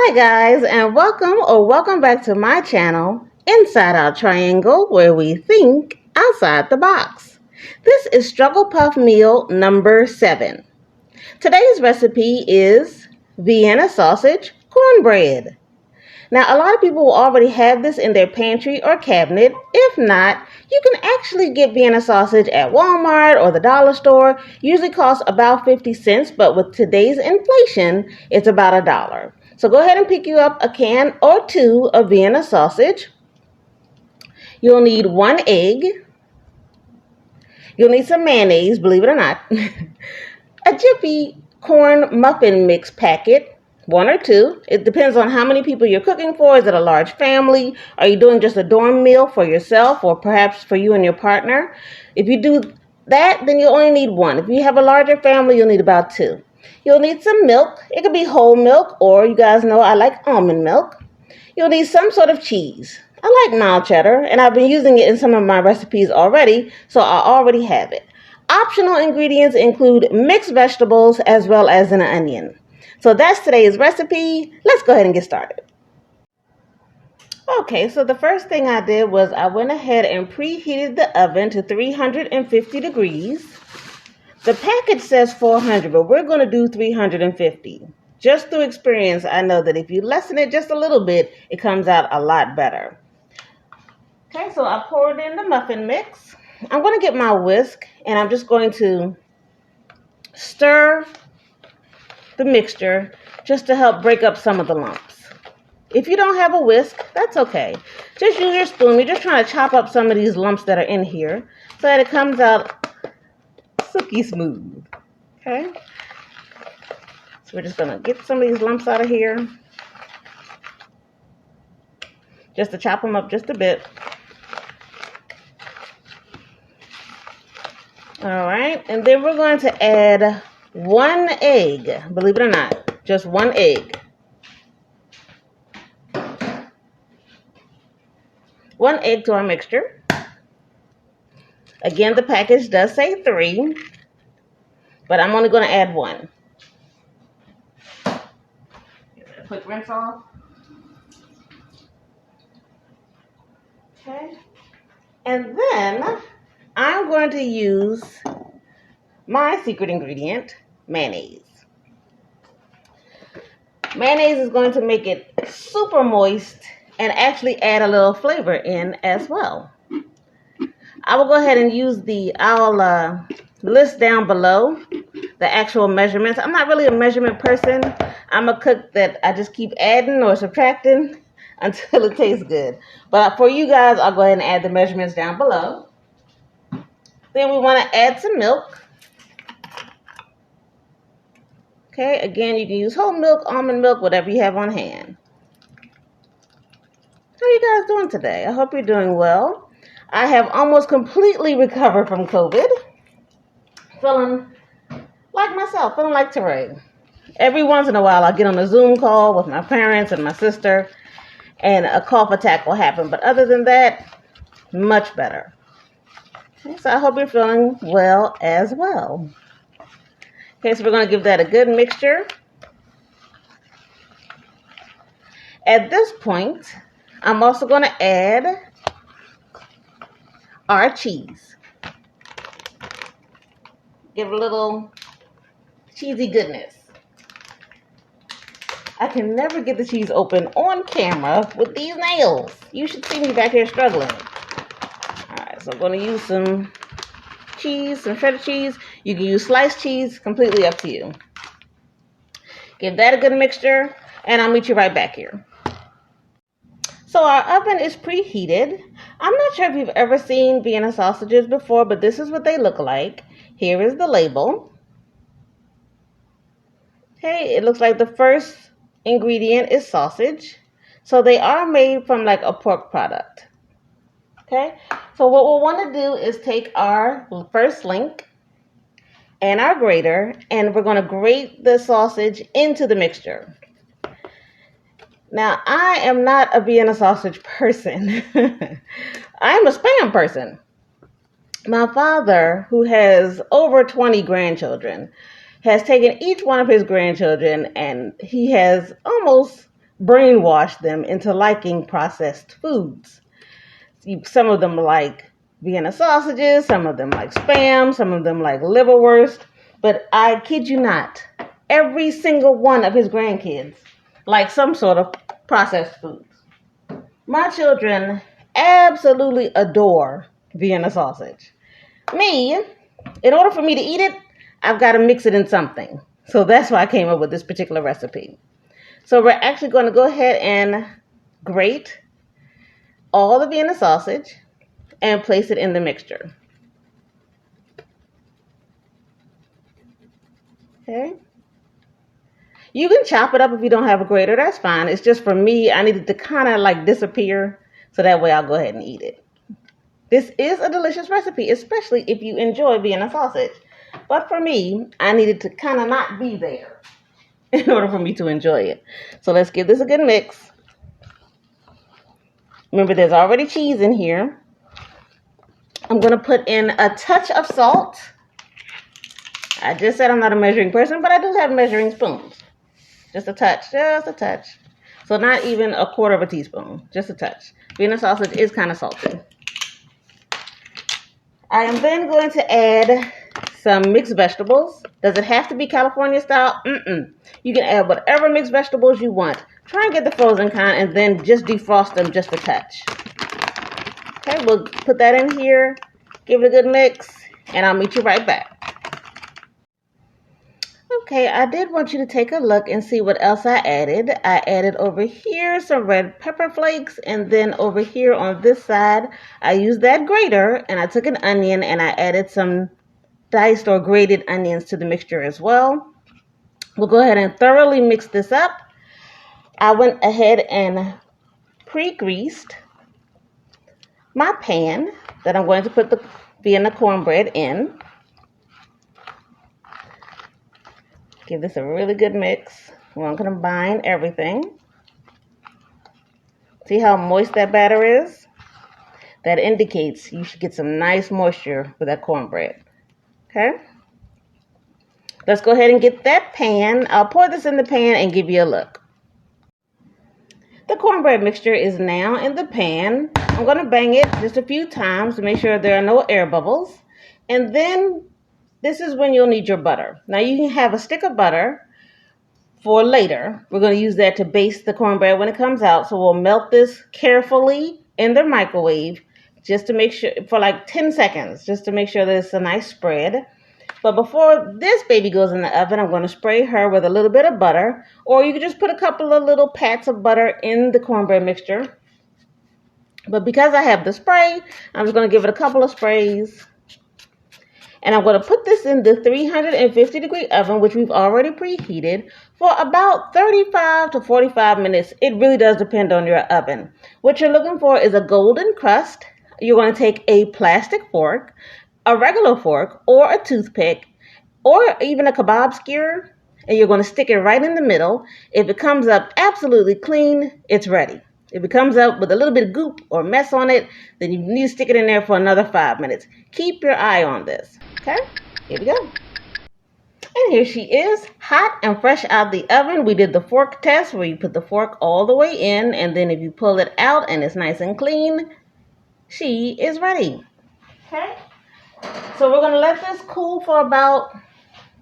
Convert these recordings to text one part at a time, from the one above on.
Hi guys, and welcome back to my channel, Inside Our Triangle, where we think outside the box. This is Struggle Puff Meal number 7. Today's recipe is Vienna sausage cornbread. Now, a lot of people will already have this in their pantry or cabinet. If not, you can actually get Vienna sausage at Walmart or the dollar store. Usually costs about 50 cents, but with today's inflation, it's about $1. So go ahead and pick you up a can or two of Vienna sausage. You'll need 1 egg. You'll need some mayonnaise, believe it or not. A Jiffy corn muffin mix packet, 1 or 2. It depends on how many people you're cooking for. Is it a large family? Are you doing just a dorm meal for yourself or perhaps for you and your partner? If you do that, then you only need 1. If you have a larger family, you'll need about 2. You'll need some milk. It could be whole milk, or you guys know I like almond milk. You'll need some sort of cheese. I like mild cheddar, and I've been using it in some of my recipes already, so I already have it. Optional ingredients include mixed vegetables as well as an onion. So that's today's recipe. Let's go ahead and get started. Okay, so the first thing I did was I went ahead and preheated the oven to 350 degrees. The package says 400, but we're going to do 350. Just through experience, I know that if you lessen it just a little bit, it comes out a lot better. Okay, so I poured in the muffin mix. I'm going to get my whisk, and I'm just going to stir the mixture just to help break up some of the lumps. If you don't have a whisk, that's okay. Just use your spoon. You're just trying to chop up some of these lumps that are in here so that it comes out silky smooth. Okay? So we're just going to get some of these lumps out of here. Just to chop them up just a bit. Alright, and then we're going to add 1 egg. Believe it or not, just 1 egg. 1 egg to our mixture. Again, the package does say 3, but I'm only going to add 1. Quick rinse off. Okay. And then I'm going to use my secret ingredient, mayonnaise. Mayonnaise is going to make it super moist and actually add a little flavor in as well. I will go ahead and use I'll list down below the actual measurements. I'm not really a measurement person. I'm a cook that I just keep adding or subtracting until it tastes good. But for you guys, I'll go ahead and add the measurements down below. Then we want to add some milk. Okay, again, you can use whole milk, almond milk, whatever you have on hand. How are you guys doing today? I hope you're doing well. I have almost completely recovered from COVID. Feeling like myself, feeling like Teray. Every once in a while, I'll get on a Zoom call with my parents and my sister, and a cough attack will happen. But other than that, much better. Okay, so I hope you're feeling well as well. Okay, so we're going to give that a good mixture. At this point, I'm also going to add our cheese. Give it a little cheesy goodness. I can never get the cheese open on camera with these nails. You should see me back here struggling. Alright, so I'm going to use some cheese, some shredded cheese. You can use sliced cheese, completely up to you. Give that a good mixture, and I'll meet you right back here. So our oven is preheated. I'm not sure if you've ever seen Vienna sausages before, but this is what they look like. Here is the label. Okay, it looks like the first ingredient is sausage. So they are made from like a pork product. Okay, so what we'll want to do is take our first link and our grater, and we're going to grate the sausage into the mixture. Now, I am not a Vienna sausage person. I'm a Spam person. My father, who has over 20 grandchildren, has taken each one of his grandchildren and he has almost brainwash them into liking processed foods. Some of them like Vienna sausages, some of them like Spam, some of them like liverwurst. But I kid you not, every single one of his grandkids like some sort of processed foods. My children absolutely adore Vienna sausage. Me, in order for me to eat it, I've got to mix it in something. So that's why I came up with this particular recipe. So we're actually going to go ahead and grate all the Vienna sausage and place it in the mixture. Okay. You can chop it up if you don't have a grater. That's fine. It's just for me, I needed to kind of like disappear so that way I'll go ahead and eat it. This is a delicious recipe, especially if you enjoy Vienna sausage. But for me, I needed to kind of not be there in order for me to enjoy it. So let's give this a good mix. Remember, there's already cheese in here. I'm going to put in a touch of salt. I just said I'm not a measuring person, but I do have measuring spoons. Just a touch, just a touch. So not even a quarter of a teaspoon, just a touch. Vienna sausage is kind of salty. I am then going to add some mixed vegetables. Does it have to be California style? You can add whatever mixed vegetables you want. Try and get the frozen kind and then just defrost them just a touch. Okay, we'll put that in here, give it a good mix, and I'll meet you right back. Okay, I did want you to take a look and see what else I added. I added over here some red pepper flakes, and then over here on this side, I used that grater, and I took an onion and I added some diced or grated onions to the mixture as well. We'll go ahead and thoroughly mix this up. I went ahead and pre-greased my pan that I'm going to put the Vienna cornbread in. Give this a really good mix. We're going to combine everything. See how moist that batter is? That indicates you should get some nice moisture with that cornbread. Okay? Let's go ahead and get that pan. I'll pour this in the pan and give you a look. The cornbread mixture is now in the pan. I'm going to bang it just a few times to make sure there are no air bubbles. And then this is when you'll need your butter. Now you can have a stick of butter for later. We're going to use that to baste the cornbread when it comes out. So we'll melt this carefully in the microwave just to make sure, for like 10 seconds, just to make sure that it's a nice spread. But before this baby goes in the oven, I'm going to spray her with a little bit of butter. Or you can just put a couple of little pats of butter in the cornbread mixture. But because I have the spray, I'm just going to give it a couple of sprays. And I'm going to put this in the 350 degree oven, which we've already preheated, for about 35 to 45 minutes. It really does depend on your oven. What you're looking for is a golden crust. You're going to take a plastic fork, a regular fork, or a toothpick, or even a kebab skewer, and you're going to stick it right in the middle. If it comes up absolutely clean, it's ready. If it comes up with a little bit of goop or mess on it, then you need to stick it in there for another 5 minutes. Keep your eye on this. Okay, here we go. And here she is, hot and fresh out the oven. We did the fork test where you put the fork all the way in, and then if you pull it out and it's nice and clean, she is ready. Okay, so we're going to let this cool for about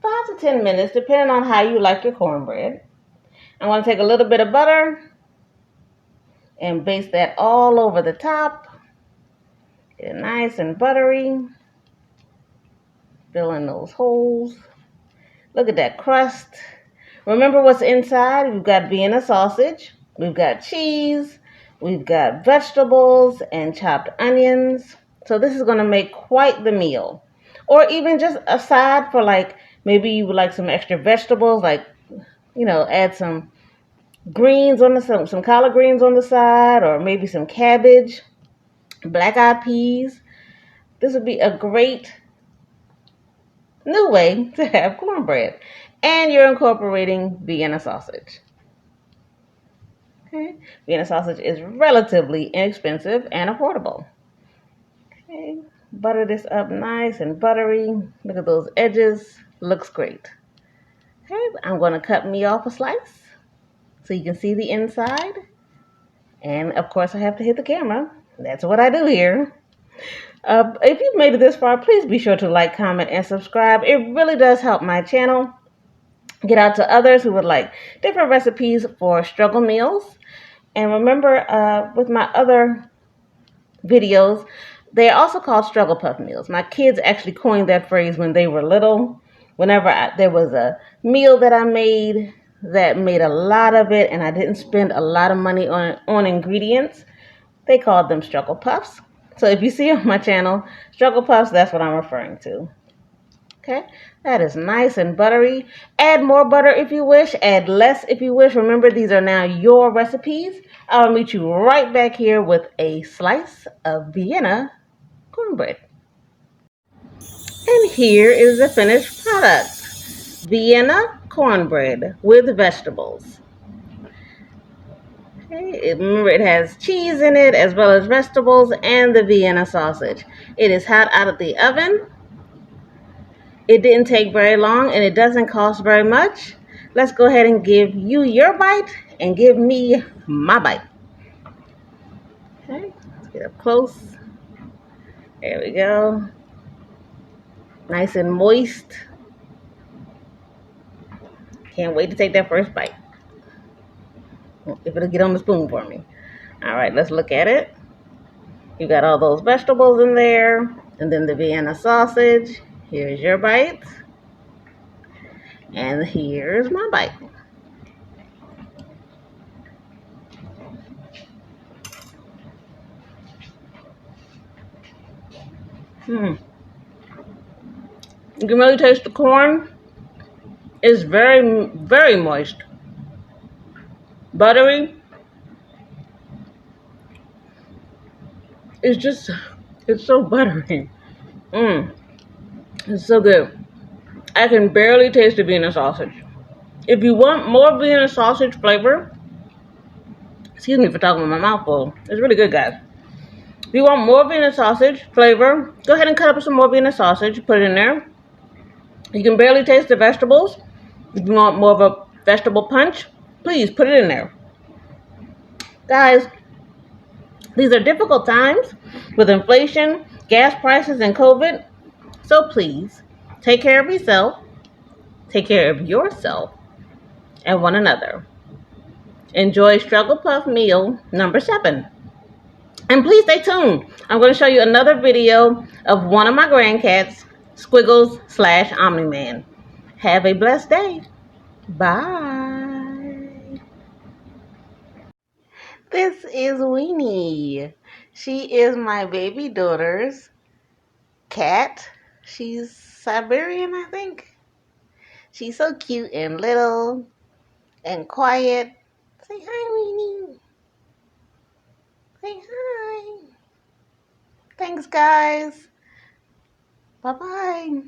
5 to 10 minutes, depending on how you like your cornbread. I'm going to take a little bit of butter and baste that all over the top. Get it nice and buttery. Fill in those holes. Look at that crust. Remember what's inside? We've got Vienna sausage. We've got cheese. We've got vegetables and chopped onions. So this is going to make quite the meal. Or even just a side for like, maybe you would like some extra vegetables, like, add some greens on some collard greens on the side, or maybe some cabbage, black-eyed peas. This would be a great new way to have cornbread. And you're incorporating Vienna sausage. Okay. Vienna sausage is relatively inexpensive and affordable. Okay. Butter this up nice and buttery. Look at those edges. Looks great. Okay. I'm going to cut me off a slice so you can see the inside. And of course, I have to hit the camera. That's what I do here. If you've made it this far, please be sure to like, comment, and subscribe. It really does help my channel get out to others who would like different recipes for struggle meals. And remember, with my other videos, they're also called struggle puff meals. My kids actually coined that phrase when they were little. Whenever there was a meal that I made that made a lot of it and I didn't spend a lot of money on ingredients, they called them struggle puffs. So if you see on my channel, struggle puffs, that's what I'm referring to. Okay, that is nice and buttery. Add more butter if you wish. Add less if you wish. Remember, these are now your recipes. I'll meet you right back here with a slice of Vienna cornbread. And here is the finished product. Vienna cornbread with vegetables. Okay, remember, it has cheese in it as well as vegetables and the Vienna sausage. It is hot out of the oven. It didn't take very long and it doesn't cost very much. Let's go ahead and give you your bite and give me my bite. Okay, let's get up close. There we go. Nice and moist. Can't wait to take that first bite. If it'll get on the spoon for me. All right, let's look at it. You got all those vegetables in there and then the Vienna sausage. Here's your bite. And here's my bite. You can really taste the corn. It's very, very moist. Buttery. It's so buttery. It's so good. I can barely taste the Vienna sausage. If you want more Vienna sausage flavor, excuse me for talking with my mouth full. It's really good, guys. If you want more Vienna sausage flavor, go ahead and cut up some more Vienna sausage. Put it in there. You can barely taste the vegetables. If you want more of a vegetable punch, please put it in there. Guys, these are difficult times with inflation, gas prices, and COVID. So please, take care of yourself, take care of yourself, and one another. Enjoy Struggle Puff Meal number 7. And please stay tuned. I'm going to show you another video of one of my grandcats, Squiggles/Omni-Man. Have a blessed day. Bye. This is Weenie. She is my baby daughter's cat. She's Siberian, I think. She's so cute and little and quiet. Say hi, Weenie. Say hi. Thanks, guys. Bye-bye.